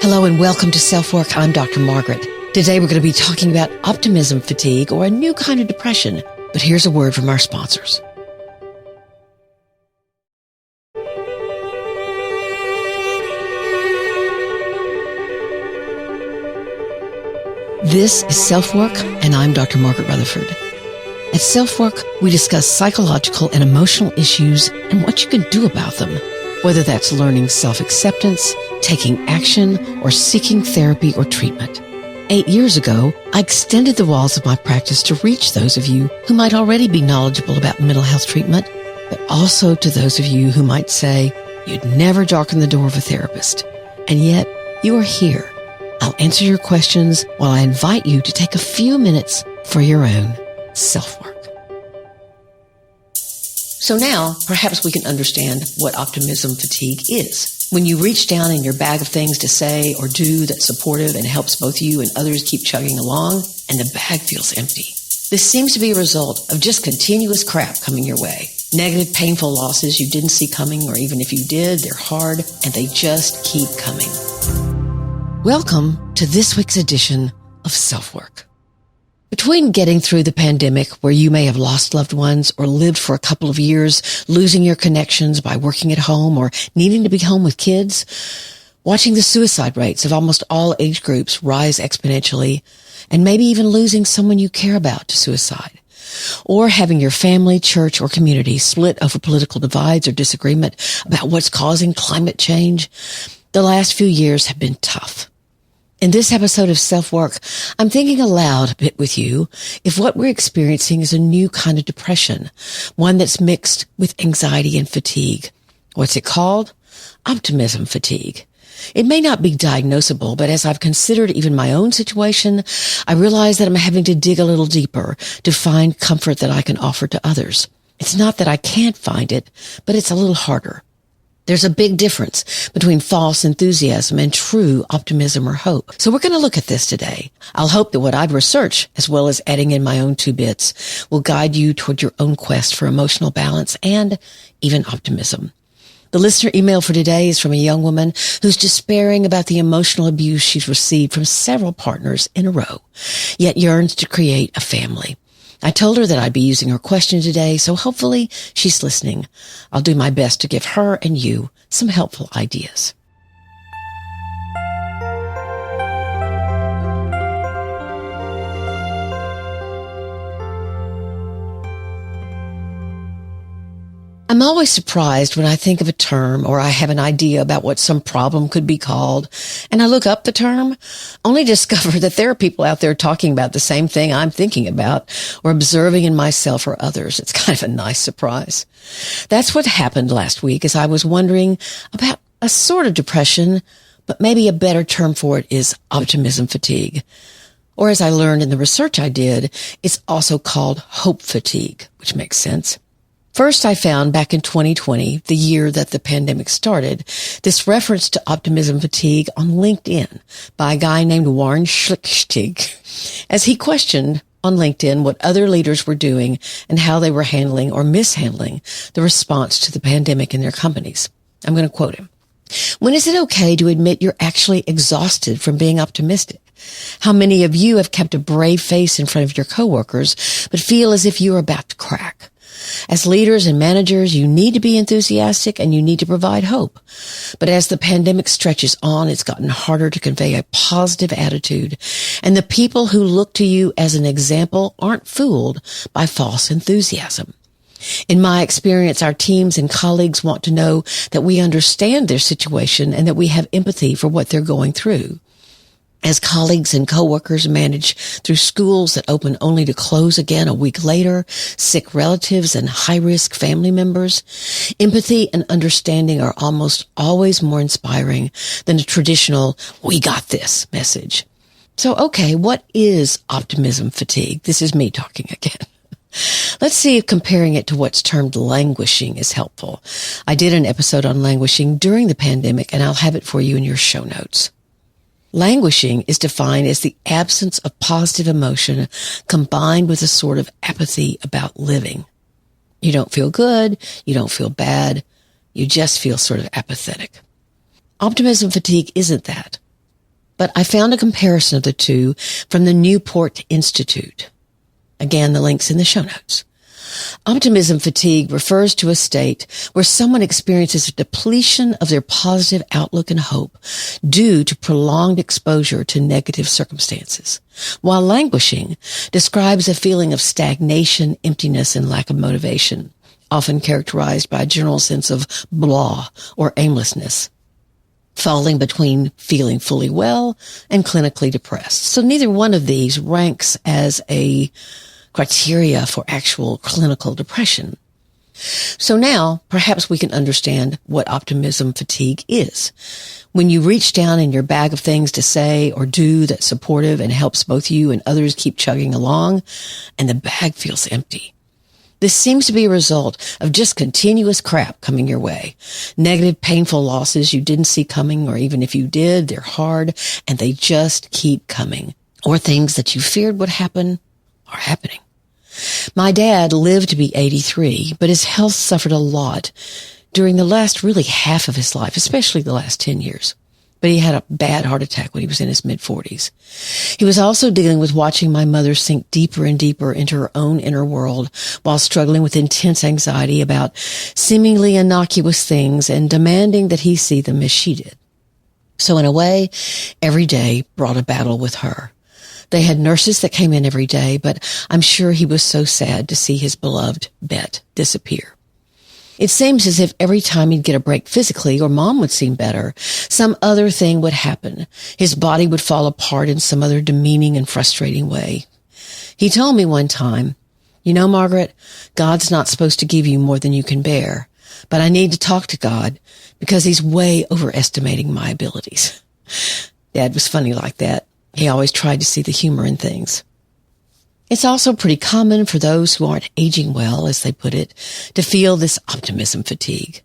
Hello and welcome to SelfWork. I'm Dr. Margaret. Today we're going to be talking about optimism fatigue, or a new kind of depression. But here's a word from our sponsors. This is SelfWork, and I'm Dr. Margaret Rutherford. At SelfWork, we discuss psychological and emotional issues and what you can do about them, whether that's learning self-acceptance, taking action, or seeking therapy or treatment. 8 years ago, I extended the walls of my practice to reach those of you who might already be knowledgeable about mental health treatment, but also to those of you who might say you'd never darken the door of a therapist. And yet, you are here. I'll answer your questions while I invite you to take a few minutes for your own self-work. So now, perhaps we can understand what optimism fatigue is. When you reach down in your bag of things to say or do that's supportive and helps both you and others keep chugging along, and the bag feels empty. This seems to be a result of just continuous crap coming your way. Negative, painful losses you didn't see coming, or even if you did, they're hard, and they just keep coming. Welcome to this week's edition of SelfWork. Between getting through the pandemic, where you may have lost loved ones or lived for a couple of years, losing your connections by working at home or needing to be home with kids, watching the suicide rates of almost all age groups rise exponentially, and maybe even losing someone you care about to suicide, or having your family, church, or community split over political divides or disagreement about what's causing climate change, the last few years have been tough. In this episode of SelfWork, I'm thinking aloud a bit with you if what we're experiencing is a new kind of depression, one that's mixed with anxiety and fatigue. What's it called? Optimism fatigue. It may not be diagnosable, but as I've considered even my own situation, I realize that I'm having to dig a little deeper to find comfort that I can offer to others. It's not that I can't find it, but it's a little harder. There's a big difference between false enthusiasm and true optimism or hope. So we're going to look at this today. I'll hope that what I've researched, as well as adding in my own 2 bits, will guide you toward your own quest for emotional balance and even optimism. The listener email for today is from a young woman who's despairing about the emotional abuse she's received from several partners in a row, yet yearns to create a family. I told her that I'd be using her question today, so hopefully she's listening. I'll do my best to give her and you some helpful ideas. I'm always surprised when I think of a term or I have an idea about what some problem could be called, and I look up the term, only to discover that there are people out there talking about the same thing I'm thinking about or observing in myself or others. It's kind of a nice surprise. That's what happened last week as I was wondering about a sort of depression, but maybe a better term for it is optimism fatigue. Or as I learned in the research I did, it's also called hope fatigue, which makes sense. First, I found back in 2020, the year that the pandemic started, this reference to optimism fatigue on LinkedIn by a guy named Warren Schlichtig, as he questioned on LinkedIn what other leaders were doing and how they were handling or mishandling the response to the pandemic in their companies. I'm going to quote him. When is it okay to admit you're actually exhausted from being optimistic? How many of you have kept a brave face in front of your coworkers, but feel as if you're about to crack? As leaders and managers, you need to be enthusiastic and you need to provide hope. But as the pandemic stretches on, it's gotten harder to convey a positive attitude. And the people who look to you as an example aren't fooled by false enthusiasm. In my experience, our teams and colleagues want to know that we understand their situation and that we have empathy for what they're going through. As colleagues and coworkers manage through schools that open only to close again a week later, sick relatives and high-risk family members, empathy and understanding are almost always more inspiring than a traditional, "we got this" message. So, okay, what is optimism fatigue? This is me talking again. Let's see if comparing it to what's termed languishing is helpful. I did an episode on languishing during the pandemic, and I'll have it for you in your show notes. Languishing is defined as the absence of positive emotion combined with a sort of apathy about living. You don't feel good, you don't feel bad, you just feel sort of apathetic. Optimism fatigue isn't that. But I found a comparison of the two from the Newport Institute. Again, the link's in the show notes. Optimism fatigue refers to a state where someone experiences a depletion of their positive outlook and hope due to prolonged exposure to negative circumstances, while languishing describes a feeling of stagnation, emptiness, and lack of motivation, often characterized by a general sense of blah or aimlessness, falling between feeling fully well and clinically depressed. So neither one of these ranks as a criteria for actual clinical depression. So now, perhaps we can understand what optimism fatigue is. When you reach down in your bag of things to say or do that's supportive and helps both you and others keep chugging along, and the bag feels empty. This seems to be a result of just continuous crap coming your way. Negative, painful losses you didn't see coming, or even if you did, they're hard and they just keep coming. Or things that you feared would happen are happening. My dad lived to be 83, but his health suffered a lot during the last really half of his life, especially the last 10 years. But he had a bad heart attack when he was in his mid-40s. He was also dealing with watching my mother sink deeper and deeper into her own inner world while struggling with intense anxiety about seemingly innocuous things and demanding that he see them as she did. So in a way, every day brought a battle with her. They had nurses that came in every day, but I'm sure he was so sad to see his beloved Bet disappear. It seems as if every time he'd get a break physically or Mom would seem better, some other thing would happen. His body would fall apart in some other demeaning and frustrating way. He told me one time, "You know, Margaret, God's not supposed to give you more than you can bear, but I need to talk to God because he's way overestimating my abilities." Dad was funny like that. He always tried to see the humor in things. It's also pretty common for those who aren't aging well, as they put it, to feel this optimism fatigue.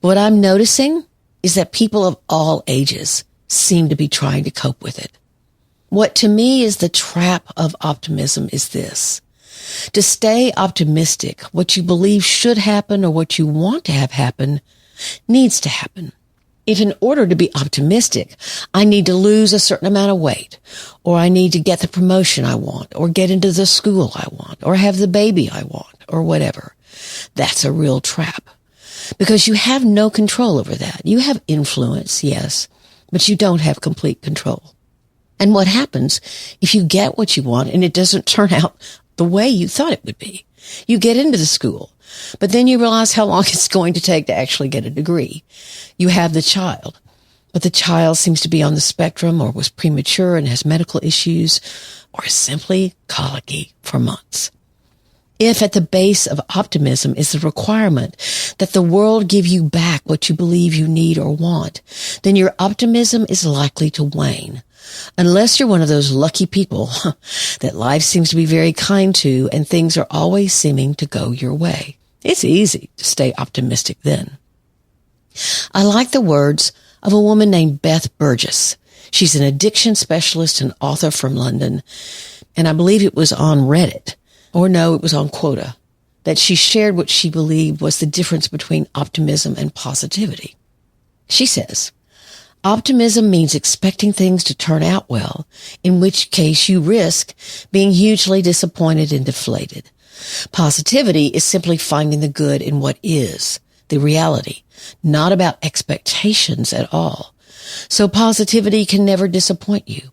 But what I'm noticing is that people of all ages seem to be trying to cope with it. What to me is the trap of optimism is this. To stay optimistic, what you believe should happen or what you want to have happen needs to happen. If in order to be optimistic, I need to lose a certain amount of weight, or I need to get the promotion I want, or get into the school I want, or have the baby I want, or whatever, that's a real trap. Because you have no control over that. You have influence, yes, but you don't have complete control. And what happens if you get what you want and it doesn't turn out the way you thought it would be? You get into the school, but then you realize how long it's going to take to actually get a degree. You have the child, but the child seems to be on the spectrum or was premature and has medical issues or is simply colicky for months. If at the base of optimism is the requirement that the world give you back what you believe you need or want, then your optimism is likely to wane. Unless you're one of those lucky people that life seems to be very kind to and things are always seeming to go your way. It's easy to stay optimistic then. I like the words of a woman named Beth Burgess. She's an addiction specialist and author from London, and I believe it was on Reddit, or no, it was on Quota, that she shared what she believed was the difference between optimism and positivity. She says, optimism means expecting things to turn out well, in which case you risk being hugely disappointed and deflated. Positivity is simply finding the good in what is, the reality, not about expectations at all. So positivity can never disappoint you.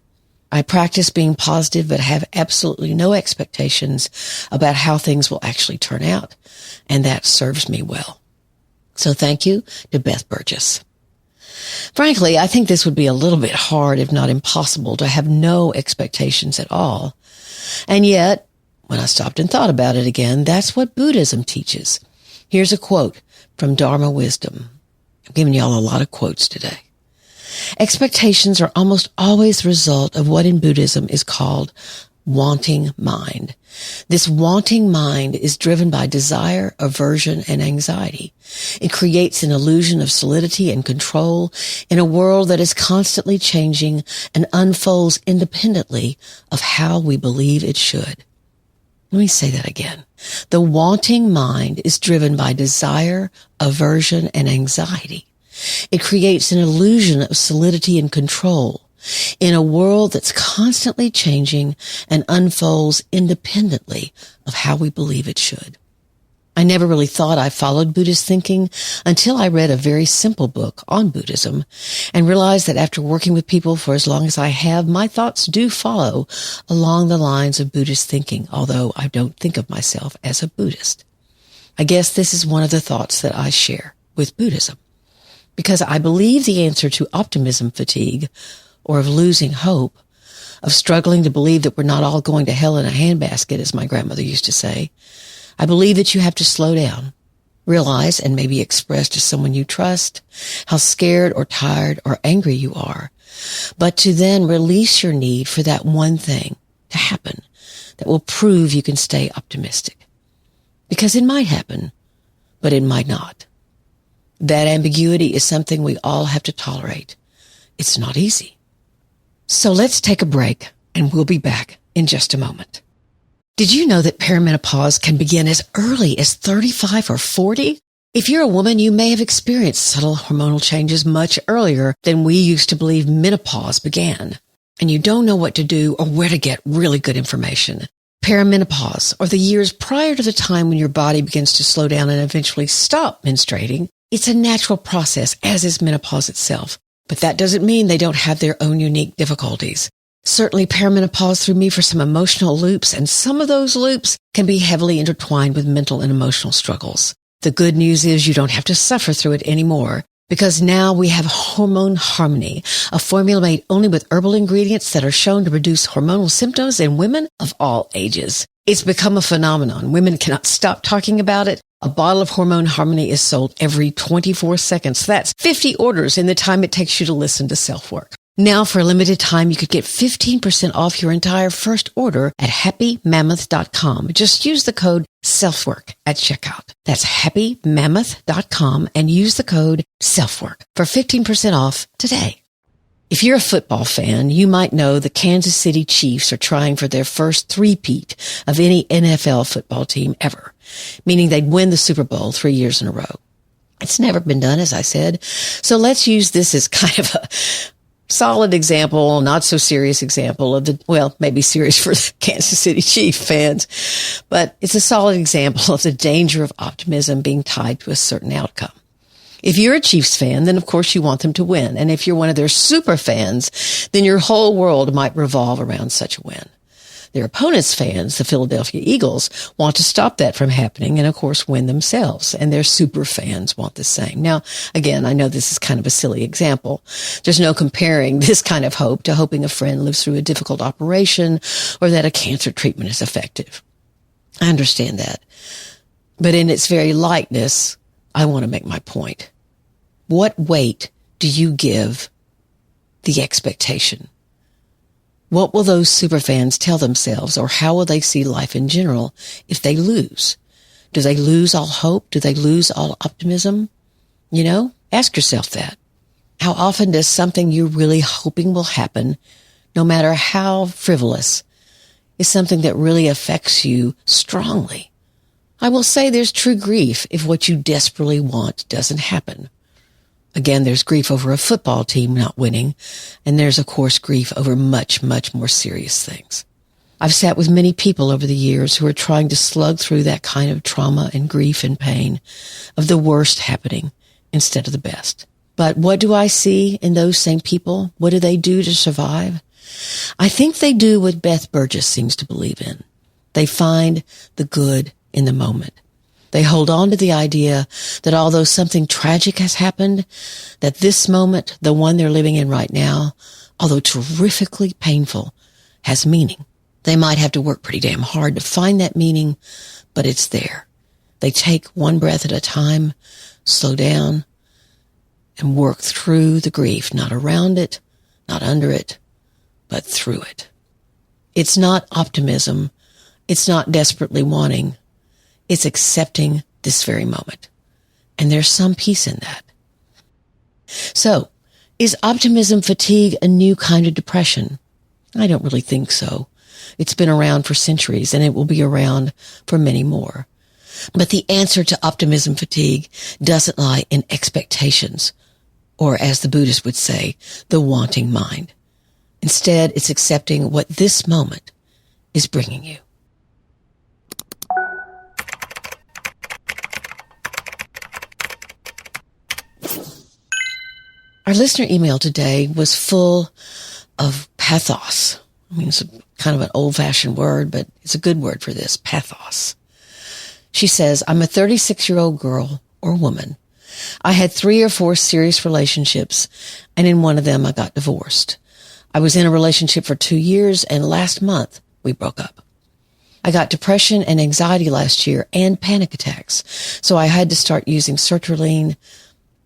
I practice being positive but have absolutely no expectations about how things will actually turn out, and that serves me well. So thank you to Beth Burgess. Frankly, I think this would be a little bit hard, if not impossible, to have no expectations at all. And yet, when I stopped and thought about it again, that's what Buddhism teaches. Here's a quote from Dharma Wisdom. I'm giving y'all a lot of quotes today. Expectations are almost always the result of what in Buddhism is called wanting mind. This wanting mind is driven by desire, aversion, and anxiety. It creates an illusion of solidity and control in a world that is constantly changing and unfolds independently of how we believe it should. Let me say that again. The wanting mind is driven by desire, aversion, and anxiety. It creates an illusion of solidity and control in a world that's constantly changing and unfolds independently of how we believe it should. I never really thought I followed Buddhist thinking until I read a very simple book on Buddhism and realized that after working with people for as long as I have, my thoughts do follow along the lines of Buddhist thinking, although I don't think of myself as a Buddhist. I guess this is one of the thoughts that I share with Buddhism, because I believe the answer to optimism fatigue, or of losing hope, of struggling to believe that we're not all going to hell in a handbasket, as my grandmother used to say. I believe that you have to slow down, realize, and maybe express to someone you trust how scared or tired or angry you are, but to then release your need for that one thing to happen that will prove you can stay optimistic. Because it might happen, but it might not. That ambiguity is something we all have to tolerate. It's not easy. So let's take a break, and we'll be back in just a moment. Did you know that perimenopause can begin as early as 35 or 40? If you're a woman, you may have experienced subtle hormonal changes much earlier than we used to believe menopause began, and you don't know what to do or where to get really good information. Perimenopause, or the years prior to the time when your body begins to slow down and eventually stop menstruating, it's a natural process, as is menopause itself. But that doesn't mean they don't have their own unique difficulties. Certainly, perimenopause threw me for some emotional loops, and some of those loops can be heavily intertwined with mental and emotional struggles. The good news is you don't have to suffer through it anymore, because now we have Hormone Harmony, a formula made only with herbal ingredients that are shown to reduce hormonal symptoms in women of all ages. It's become a phenomenon. Women cannot stop talking about it. A bottle of Hormone Harmony is sold every 24 seconds. That's 50 orders in the time it takes you to listen to SelfWork. Now, for a limited time, you could get 15% off your entire first order at happymammoth.com. Just use the code SelfWork at checkout. That's happymammoth.com and use the code SelfWork for 15% off today. If you're a football fan, you might know the Kansas City Chiefs are trying for their first three-peat of any NFL football team ever, meaning they'd win the Super Bowl 3 years in a row. It's never been done, as I said. So let's use this as kind of a solid example, not so serious example of maybe serious for the Kansas City Chief fans, but it's a solid example of the danger of optimism being tied to a certain outcome. If you're a Chiefs fan, then of course you want them to win. And if you're one of their super fans, then your whole world might revolve around such a win. Their opponents' fans, the Philadelphia Eagles, want to stop that from happening and, of course, win themselves. And their super fans want the same. Now, again, I know this is kind of a silly example. There's no comparing this kind of hope to hoping a friend lives through a difficult operation or that a cancer treatment is effective. I understand that. But in its very lightness, I want to make my point. What weight do you give the expectation? What will those superfans tell themselves, or how will they see life in general if they lose? Do they lose all hope? Do they lose all optimism? Ask yourself that. How often does something you're really hoping will happen, no matter how frivolous, is something that really affects you strongly? I will say there's true grief if what you desperately want doesn't happen. Again, there's grief over a football team not winning, and there's, of course, grief over much, much more serious things. I've sat with many people over the years who are trying to slug through that kind of trauma and grief and pain of the worst happening instead of the best. But what do I see in those same people? What do they do to survive? I think they do what Beth Burgess seems to believe in. They find the good in the moment. They hold on to the idea that although something tragic has happened, that this moment, the one they're living in right now, although terrifically painful, has meaning. They might have to work pretty damn hard to find that meaning, but it's there. They take one breath at a time, slow down, and work through the grief, not around it, not under it, but through it. It's not optimism. It's not desperately wanting. It's accepting this very moment. And there's some peace in that. So, is optimism fatigue a new kind of depression? I don't really think so. It's been around for centuries, and it will be around for many more. But the answer to optimism fatigue doesn't lie in expectations, or as the Buddhists would say, the wanting mind. Instead, it's accepting what this moment is bringing you. Our listener email today was full of pathos. I mean, it's kind of an old-fashioned word, but it's a good word for this, pathos. She says, I'm a 36-year-old girl or woman. I had 3 or 4 serious relationships, and in one of them I got divorced. I was in a relationship for 2 years, and last month we broke up. I got depression and anxiety last year and panic attacks, so I had to start using sertraline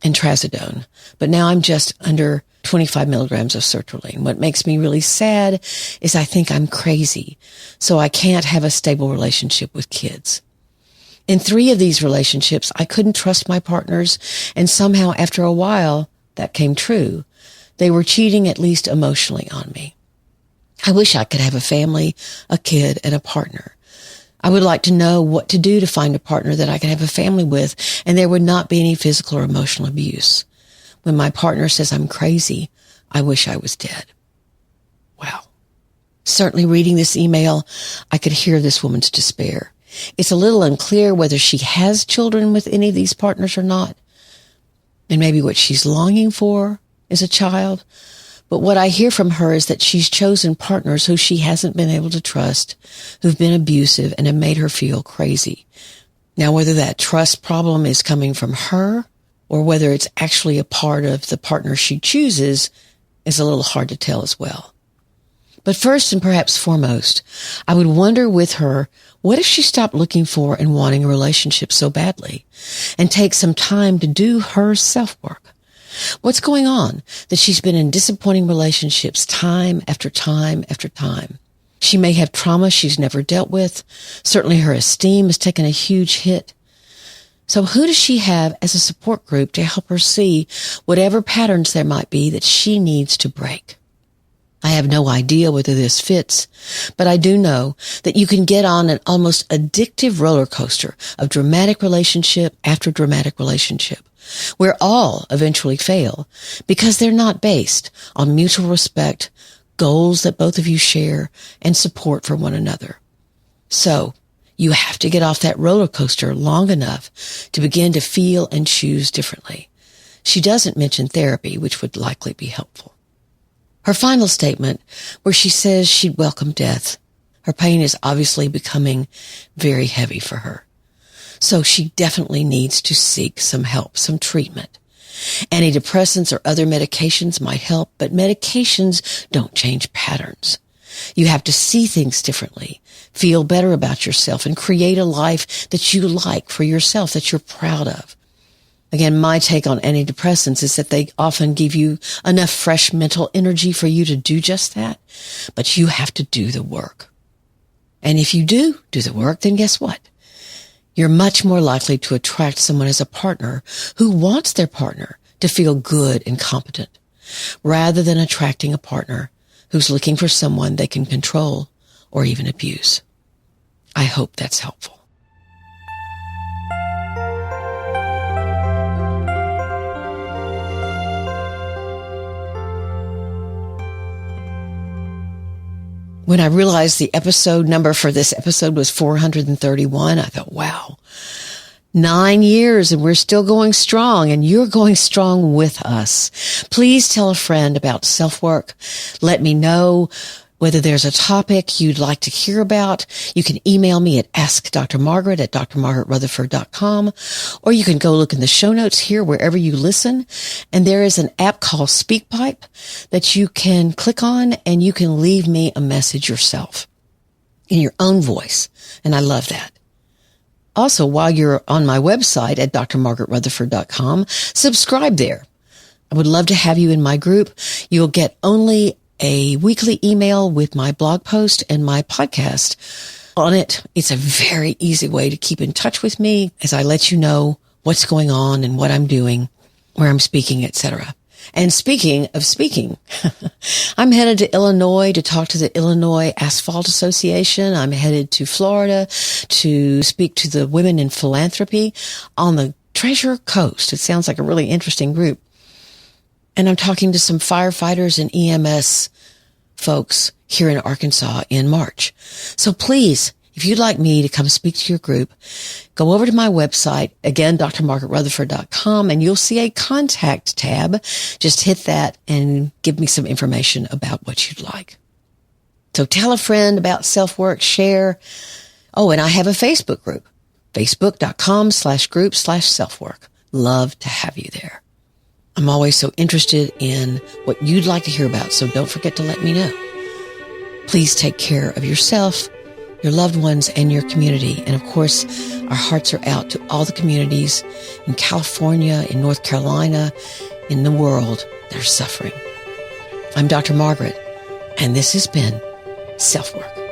and trazodone. But now I'm just under 25 milligrams of sertraline. What makes me really sad is I think I'm crazy, so I can't have a stable relationship with kids. In 3 of these relationships, I couldn't trust my partners, and somehow after a while, that came true. They were cheating, at least emotionally, on me. I wish I could have a family, a kid, and a partner. I would like to know what to do to find a partner that I could have a family with, and there would not be any physical or emotional abuse. When my partner says I'm crazy, I wish I was dead. Wow. Certainly reading this email, I could hear this woman's despair. It's a little unclear whether she has children with any of these partners or not. And maybe what she's longing for is a child. But what I hear from her is that she's chosen partners who she hasn't been able to trust, who've been abusive and have made her feel crazy. Now, whether that trust problem is coming from her or whether it's actually a part of the partner she chooses is a little hard to tell as well. But first and perhaps foremost, I would wonder with her, what if she stopped looking for and wanting a relationship so badly and take some time to do her self-work? What's going on that she's been in disappointing relationships time after time after time? She may have trauma she's never dealt with. Certainly her esteem has taken a huge hit. So who does she have as a support group to help her see whatever patterns there might be that she needs to break? I have no idea whether this fits, but I do know that you can get on an almost addictive roller coaster of dramatic relationship after dramatic relationship, where all eventually fail because they're not based on mutual respect, goals that both of you share, and support for one another. So you have to get off that roller coaster long enough to begin to feel and choose differently. She doesn't mention therapy, which would likely be helpful. Her final statement, where she says she'd welcome death, her pain is obviously becoming very heavy for her. So she definitely needs to seek some help, some treatment. Antidepressants or other medications might help, but medications don't change patterns. You have to see things differently, feel better about yourself, and create a life that you like for yourself, that you're proud of. Again, my take on antidepressants is that they often give you enough fresh mental energy for you to do just that, but you have to do the work. And if you do the work, then guess what? You're much more likely to attract someone as a partner who wants their partner to feel good and competent, rather than attracting a partner who's looking for someone they can control or even abuse. I hope that's helpful. When I realized the episode number for this episode was 431, I thought, wow, 9 years and we're still going strong, and you're going strong with us. Please tell a friend about SelfWork. Let me know whether there's a topic you'd like to hear about. You can email me at askdrmargaret at drmargaretrutherford.com, or you can go look in the show notes here wherever you listen. And there is an app called SpeakPipe that you can click on, and you can leave me a message yourself in your own voice. And I love that. Also, while you're on my website at drmargaretrutherford.com, subscribe there. I would love to have you in my group. You'll get only a weekly email with my blog post and my podcast on it. It's a very easy way to keep in touch with me as I let you know what's going on and what I'm doing, where I'm speaking, etc. And speaking of speaking, I'm headed to Illinois to talk to the Illinois Asphalt Association. I'm headed to Florida to speak to the Women in Philanthropy on the Treasure Coast. It sounds like a really interesting group. And I'm talking to some firefighters and EMS folks here in Arkansas in March. So please, if you'd like me to come speak to your group, go over to my website, again, drmargaretrutherford.com, and you'll see a contact tab. Just hit that and give me some information about what you'd like. So tell a friend about SelfWork, share. Oh, and I have a Facebook group, facebook.com/group/SelfWork. Love to have you there. I'm always so interested in what you'd like to hear about, so don't forget to let me know. Please take care of yourself, your loved ones, and your community. And of course, our hearts are out to all the communities in California, in North Carolina, in the world that are suffering. I'm Dr. Margaret, and this has been SelfWork.